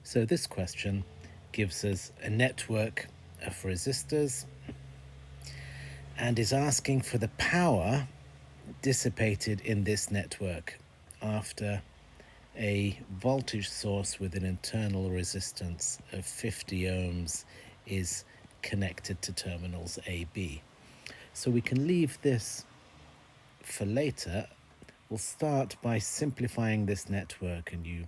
So this question gives us a network of resistors and is asking for the power dissipated in this network after a voltage source with an internal resistance of 50 ohms is connected to terminals AB. So we can leave this for later. We'll start by simplifying this network, and you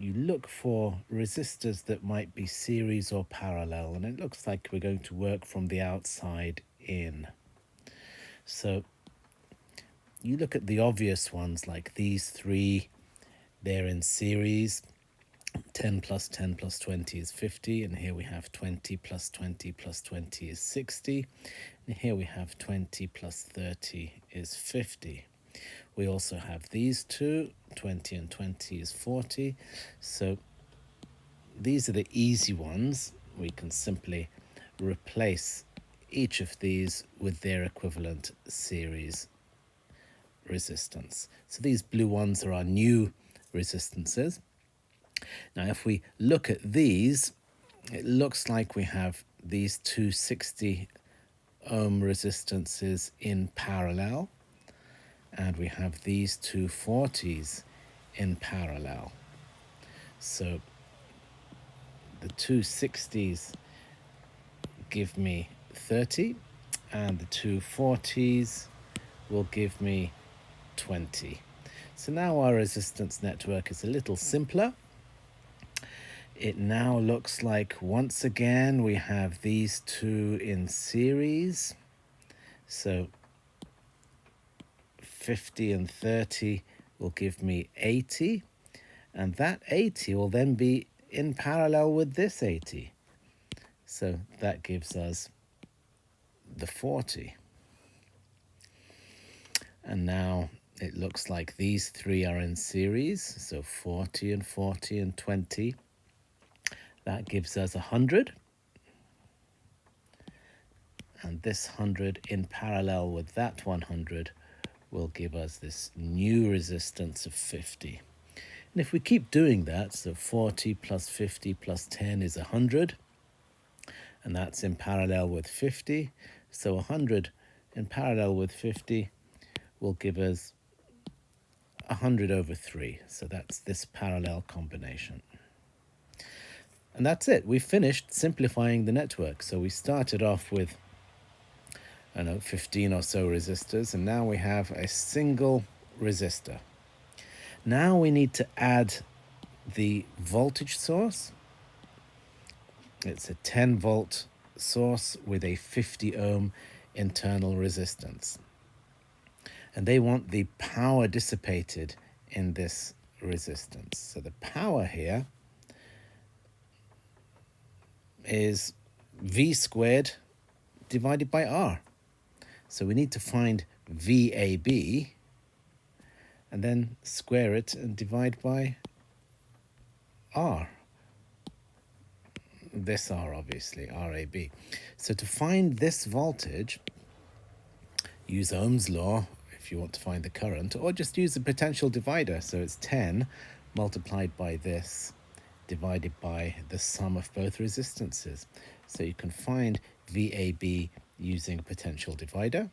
look for resistors that might be series or parallel, and it looks like we're going to work from the outside in. So you look at the obvious ones like these three. They're in series. 10 plus 10 plus 20 is 50, and here we have 20 plus 20 plus 20 is 60, and here we have 20 plus 30 is 50. We also have these two, 20 and 20 is 40, so these are the easy ones. We can simply replace each of these with their equivalent series resistance. So these blue ones are our new resistances. Now, if we look at these, it looks like we have these two 60 ohm resistances in parallel, and we have these two 40s in parallel. So the two 60s give me 30, and the two 40s will give me 20. So now our resistance network is a little simpler. It now looks like, once again, we have these two in series. So 50 and 30 will give me 80. And that 80 will then be in parallel with this 80. So that gives us the 40. And now it looks like these three are in series. So 40 and 40 and 20. That gives us 100. And this 100 in parallel with that 100 will give us this new resistance of 50. And if we keep doing that, so 40 plus 50 plus 10 is 100. And that's in parallel with 50. So 100 in parallel with 50 will give us 100 over 3. So that's this parallel combination. And that's it. We finished simplifying the network. So we started off with, 15 or so resistors, and now we have a single resistor. Now we need to add the voltage source. It's a 10 volt source with a 50 ohm internal resistance. And they want the power dissipated in this resistance. So the power here is V squared divided by R. So we need to find VAB and then square it and divide by R. This R, obviously, RAB. So to find this voltage, use Ohm's law if you want to find the current, or just use the potential divider. So it's 10 multiplied by this divided by the sum of both resistances. So you can find VAB using a potential divider.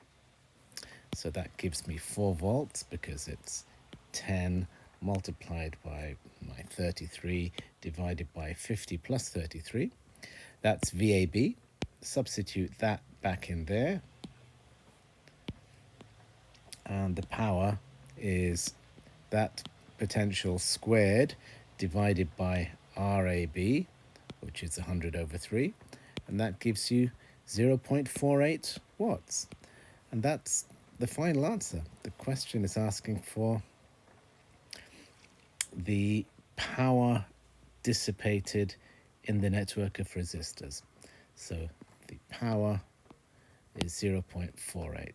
So that gives me 4 volts because it's 10 multiplied by my 33 divided by 50 plus 33. That's VAB. Substitute that back in there. And the power is that potential squared divided by RAB, which is 100 over 3, and that gives you 0.48 watts. And that's the final answer. The question is asking for the power dissipated in the network of resistors. So the power is 0.48.